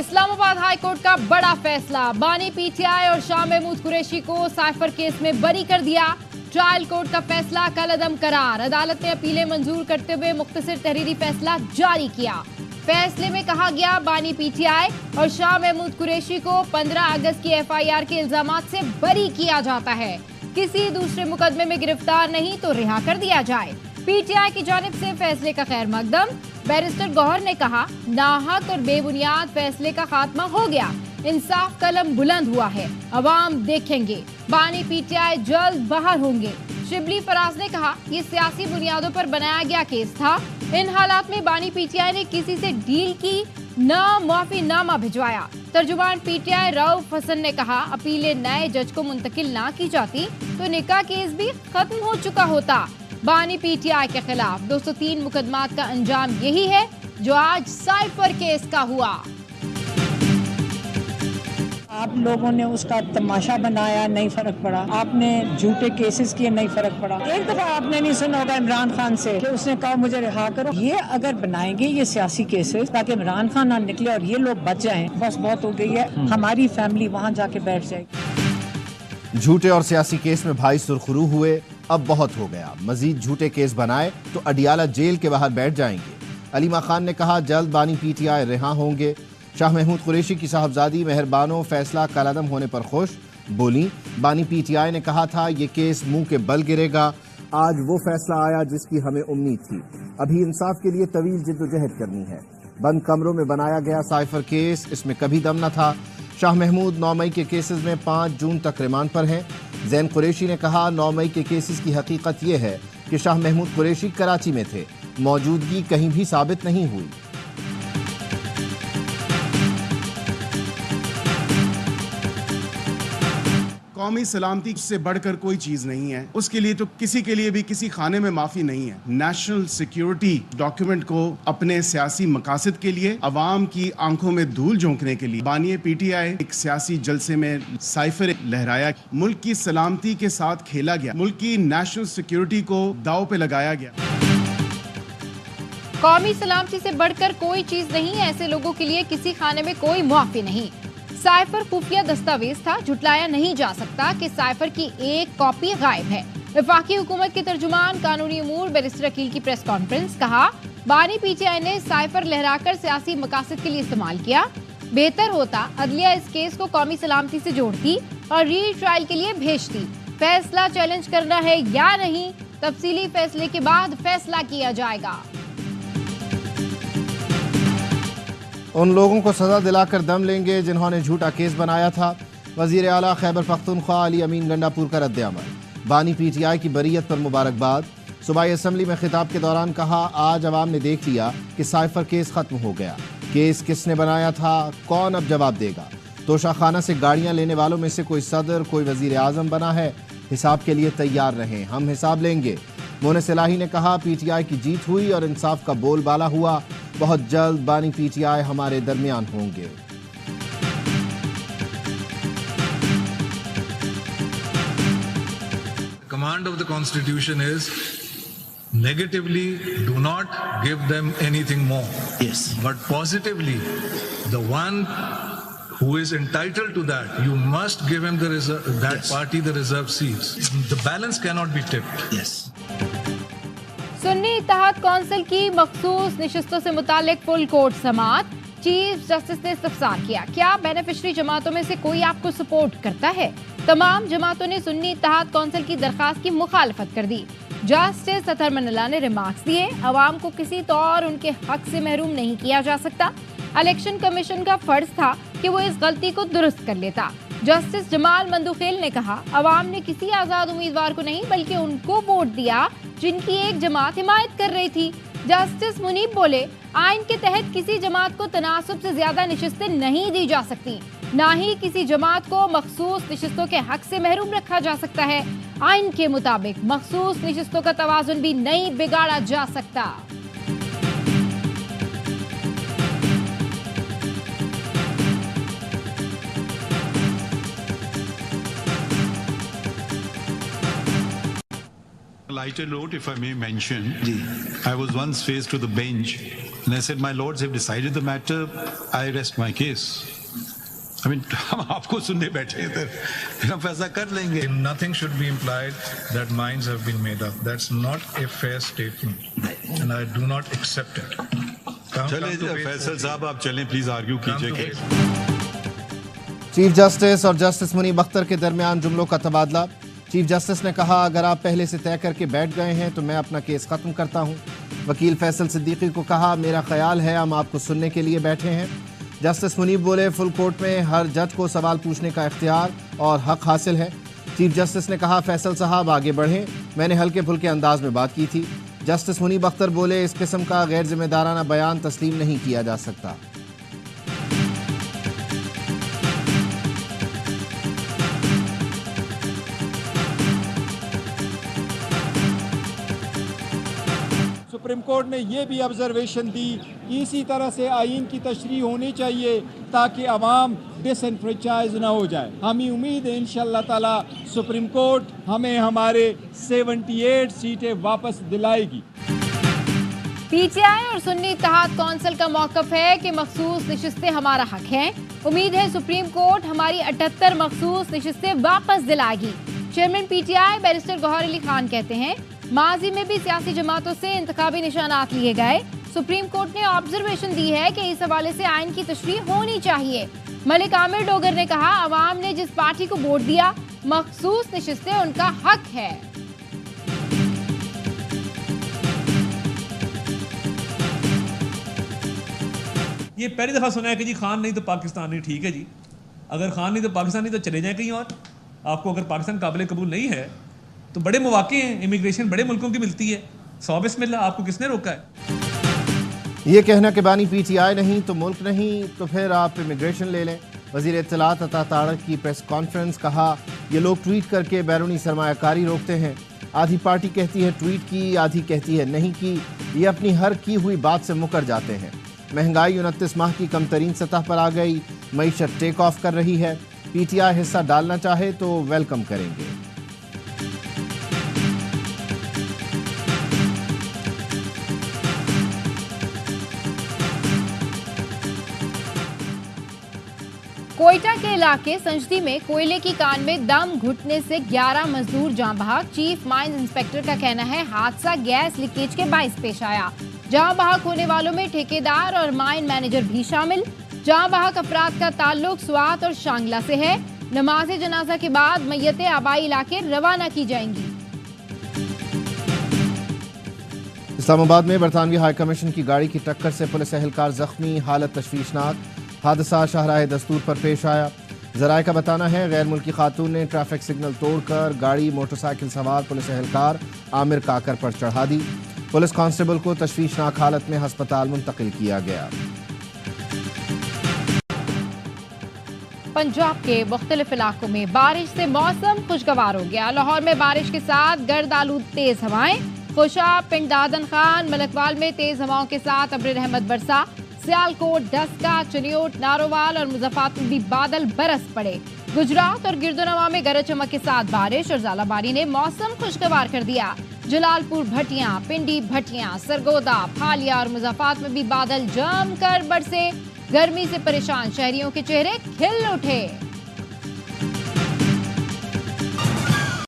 Islamabad high court का बड़ा फैसला, बानी पीटीआई और शाह महमूद कुरैशी को साइफर केस में बरी कर दिया। ट्रायल कोर्ट का फैसला कलअदम करार, अदालत ने अपीलें मंजूर करते हुए मुख्तसर तहरीरी फैसला जारी किया। फैसले में कहा गया, बानी पीटीआई और शाह महमूद कुरैशी को 15 अगस्त की एफआईआर के इल्जामात से बरी किया जाता है। किसी दूसरे मुकदमे में गिरफ्तार नहीं तो रिहा कर दिया जाए। पीटीआई की जानिब से फैसले का खैर मकदम। बैरिस्टर गौहर ने कहा, नाहक और बेबुनियाद फैसले का खात्मा हो गया, इंसाफ कलम बुलंद हुआ है, अवाम देखेंगे, बानी पीटीआई जल्द बाहर होंगे। शिबली फराज ने कहा, ये सियासी बुनियादों पर बनाया गया केस था। इन हालात में बानी पीटीआई ने किसी से डील की, न माफीनामा भिजवाया। तर्जुमान पीटीआई रऊफ हसन ने कहा, अपीलें नए जज को मुंतकिल ना की जाती तो निकाह केस भी खत्म हो चुका होता। बानी पीटीआई के खिलाफ 203 मुकदमात का अंजाम यही है जो आज साइफर केस का हुआ। आप लोगों ने उसका तमाशा बनाया, नहीं फर्क पड़ा। आपने झूठे केसेस किए, नहीं फर्क पड़ा। एक दफा आपने नहीं सुना होगा इमरान खान से कि उसने कहा मुझे रिहा करो। ये अगर बनाएंगे ये सियासी केसेस ताकि इमरान खान ना निकले और ये लोग बच जाएं, बस बहुत हो गई है। हमारी फैमिली वहाँ जाके बैठ जाएगी। झूठे और सियासी केस में भाई सुरखरू हुए, अब बहुत हो गया। मजीद झूठे केस बनाए तो अडियाला जेल के बाहर बैठ जाएंगे। अलीमा खान ने कहा, जल्द बानी पीटीआई रिहा होंगे। शाह महमूद कुरैशी की साहबजादी मेहरबानो फैसला कलअदम होने पर खुश। बोली, बानी पीटीआई ने कहा था ये केस मुंह के बल गिरेगा, आज वो फैसला आया जिसकी हमें उम्मीद थी। अभी इंसाफ के लिए तवील जिद्दोजहद करनी है। बंद कमरों में बनाया गया साइफर केस, इसमें कभी दम न था। शाह महमूद 9 मई के केसेस में 5 जून तक रिमांड पर हैं। जैन कुरैशी ने कहा, 9 मई के केसेस की हकीकत यह है कि शाह महमूद कुरैशी कराची में थे, मौजूदगी कहीं भी साबित नहीं हुई। कौमी सलामती से बढ़कर कोई चीज नहीं है। उसके लिए तो किसी के लिए भी किसी खाने में माफी नहीं है। नेशनल सिक्योरिटी डॉक्यूमेंट को अपने सियासी मकासद के लिए, अवाम की आंखों में धूल झोंकने के लिए बानी पीटीआई एक सियासी जलसे में साइफर लहराया। मुल्क की सलामती के साथ खेला गया, मुल्क की नेशनल सिक्योरिटी को दांव पे लगाया गया। कौमी सलामती से बढ़कर कोई चीज नहीं है, ऐसे लोगों के लिए किसी खाने में कोई मुआफी नहीं। साइफर खुफिया दस्तावेज था, झुटलाया नहीं जा सकता कि साइफर की एक कॉपी गायब है। वफाकी हुकूमत के तर्जुमान कानूनी उमूर बैरिस्टर अकील की प्रेस कॉन्फ्रेंस, कहा, बानी पीटीआई ने साइफर लहराकर सियासी मकासद के लिए इस्तेमाल किया। बेहतर होता अदलिया इस केस को कौमी सलामती से जोड़ती और री ट्रायल के लिए भेजती। फैसला चैलेंज करना है या नहीं, तफसीली फैसले के बाद फैसला किया जाएगा। उन लोगों को सजा दिलाकर दम लेंगे जिन्होंने झूठा केस बनाया था। वजीर आला खैबर पख्तूनख्वा अली अमीन गंडापुर का रद्द-ए-अमल। बानी पीटीआई की बरीयत पर मुबारकबाद। सूबाई असम्बली में खिताब के दौरान कहा, आज अवाम ने देख लिया कि साइफर केस खत्म हो गया। केस किसने बनाया था, कौन अब जवाब देगा। तोशाखाना से गाड़ियां लेने वालों में से कोई सदर, कोई वजीर आजम बना है। हिसाब के लिए तैयार रहें, हम हिसाब लेंगे। मोहसिन सलाही ने कहा, पीटीआई की जीत हुई और इंसाफ का बोलबाला हुआ। बहुत जल्द बानी पीटीआई हमारे दरमियान होंगे। Command of the Constitution is negatively do not give them anything more. Yes. But positively, the one who is entitled to that, you must give him the reserve, that Yes. party the reserved seats. The balance cannot be tipped. Yes. Sunni Ittehad council की मखसूस निशस्तों से मुतालिक full court समाअत। Chief justice ने इस्तफसार किया, क्या बेनिफिशरी जमातों में से कोई आपको सपोर्ट करता है। तमाम जमातों ने सुन्नी इत्तेहाद कौंसिल की दरखास्त की मुखालफत कर दी। जस्टिस अतहर मनल्ला ने रिमार्क्स दिए, अवाम को किसी तौर उनके हक से महरूम नहीं किया जा सकता। इलेक्शन कमीशन का फर्ज था कि वो इस गलती को दुरुस्त कर लेता। जस्टिस जमाल मंदुखेल ने कहा, अवाम ने किसी आजाद उम्मीदवार को नहीं बल्कि उनको वोट दिया जिनकी एक जमात हिमायत कर रही थी। जस्टिस मुनीब बोले, आइन के तहत किसी जमात को तनासुब से ज्यादा निशस्तें नहीं दी जा सकती, ना ही किसी जमात को मखसूस निशस्तों के हक से महरूम रखा जा सकता है। आइन के मुताबिक मखसूस निशस्तों का तवाजुन भी नहीं बिगाड़ा जा सकता। lighter note, if I may mention, I was once faced to the bench and I said, my lords have decided the matter, I rest my case. I mean, हम आपको सुनने बैठे इधर, हम फैसला कर लेंगे. Nothing should be implied that minds have been made up. That's not a fair statement, and I do not accept it. चले फैसल साहब आप चलें, प्लीज आर्ग्यू कीजिए. चीफ जस्टिस और जस्टिस मुनीब अख्तर के दरमियान जुमलों का तबादला. चीफ जस्टिस ने कहा, अगर आप पहले से तय करके बैठ गए हैं तो मैं अपना केस खत्म करता हूं. वकील फैसल सिद्दीकी को कहा, मेरा ख्याल है हम आपको सुनने के लिए बैठे हैं. जस्टिस मुनीब बोले, फुल कोर्ट में हर जज को सवाल पूछने का इख्तियार और हक हासिल है. चीफ जस्टिस ने कहा, फैसल साहब आगे बढ़ें, मैंने हल्के फुल्के अंदाज में बात की थी. जस्टिस मुनीब अख्तर बोले, इस किस्म का गैर जिम्मेदाराना बयान तस्लीम नहीं किया जा सकता. सुप्रीम कोर्ट ने यह भी ऑब्जर्वेशन दी कि इसी तरह से आइन की तशरीह होनी चाहिए ताकि अवाम डिसएनफ्रेंचाइज ना हो जाए. हमें उम्मीद है इंशाअल्लाह ताला सुप्रीम कोर्ट हमें हमारे 78 सीटें वापस दिलाएगी. पीटीआई और सुन्नी इत्तेहाद कौंसिल का मौक़िफ़ है कि मखसूस नशिस्तें हमारा हक हैं. उम्मीद है सुप्रीम कोर्ट हमारी 78 मखसूस नशिस्तें वापस दिलाएगी. चेयरमैन पीटीआई बैरिस्टर गौहर अली खान कहते हैं, माजी में भी सियासी जमातों से इंतखाबी निशानात लिए गए. सुप्रीम कोर्ट ने ऑब्जर्वेशन दी है कि इस हवाले से आइन की तशरीह होनी चाहिए. मलिक आमिर डोगर ने कहा, अवाम ने जिस पार्टी को वोट दिया, मखसूस नशिस्तें उनका हक है. ये पहली दफ़ा सुना है कि जी खान नहीं तो पाकिस्तान नहीं. ठीक है जी, अगर खान नहीं तो पाकिस्तान नहीं तो चले जाएं कहीं और. आपको अगर पाकिस्तान काबिल कबूल नहीं है तो बड़े मौके हैं, इमिग्रेशन बड़े मुल्कों की मिलती है. 100 बिस्मिल्लाह, आपको किसने रोका है? ये कहना कि बानी पीटीआई नहीं तो मुल्क नहीं, तो फिर आप इमिग्रेशन ले लें. वज़ीर इत्तलात अता तारक की प्रेस कॉन्फ्रेंस. कहा, ये लोग ट्वीट करके बैरूनी सरमायाकारी रोकते हैं. आधी पार्टी कहती है ट्वीट की, आधी कहती है नहीं की. ये अपनी हर की हुई बात से मुकर जाते हैं. महंगाई 29 माह की कम तरीन सतह पर आ गई. मईशत टेक ऑफ कर रही है. पीटीआई हिस्सा डालना चाहे तो वेलकम करेंगे. कोयटा के इलाके संजदी में कोयले की कान में दम घुटने से 11 मजदूर जान बहक. चीफ माइंस इंस्पेक्टर का कहना है, हादसा गैस लीकेज के बाइस पेश आया. जान बहक होने वालों में ठेकेदार और माइन मैनेजर भी शामिल. जान बहक अफराद का ताल्लुक स्वात और शांगला से है. नमाज जनाजा के बाद मैयतें आबाई इलाके रवाना की जाएंगी. इस्लामाबाद में बरतानवी हाई कमीशन की गाड़ी की टक्कर से पुलिस एहलकार जख्मी. हालत तशवीशनाक. हादसा शाहराह दस्तूर पर पेश आया. जराये का बताना है, गैर मुल्की खातून ने ट्रैफिक सिग्नल तोड़कर गाड़ी मोटरसाइकिल सवार पुलिस एहलकार आमिर काकर पर चढ़ा दी. पुलिस कांस्टेबल को तशवीशनाक हालत में अस्पताल मुंतकिल किया गया. पंजाब के मुख्तलिफ इलाकों में बारिश से मौसम खुशगवार हो गया. लाहौर में बारिश के साथ गर्द आलूद तेज हवाएं. खुशाब, पिंड दादन खान, मलकवाल में तेज हवाओं के साथ अब्र रहमत बरसा. सियालकोट, डस्का, चनियोट, नारोवाल और मुजफ्फरपुर में भी बादल बरस पड़े. गुजरात और गिरदोनवा में गरज चमक के साथ बारिश और ज़ालाबारी ने मौसम खुशगवार कर दिया. जलालपुर, भटियां, पिंडी, भटियां, सरगोदा, फालिया और मुजफ्फरपुर में भी बादल जमकर बरसे. गर्मी से परेशान शहरियों के चेहरे खिल उठे.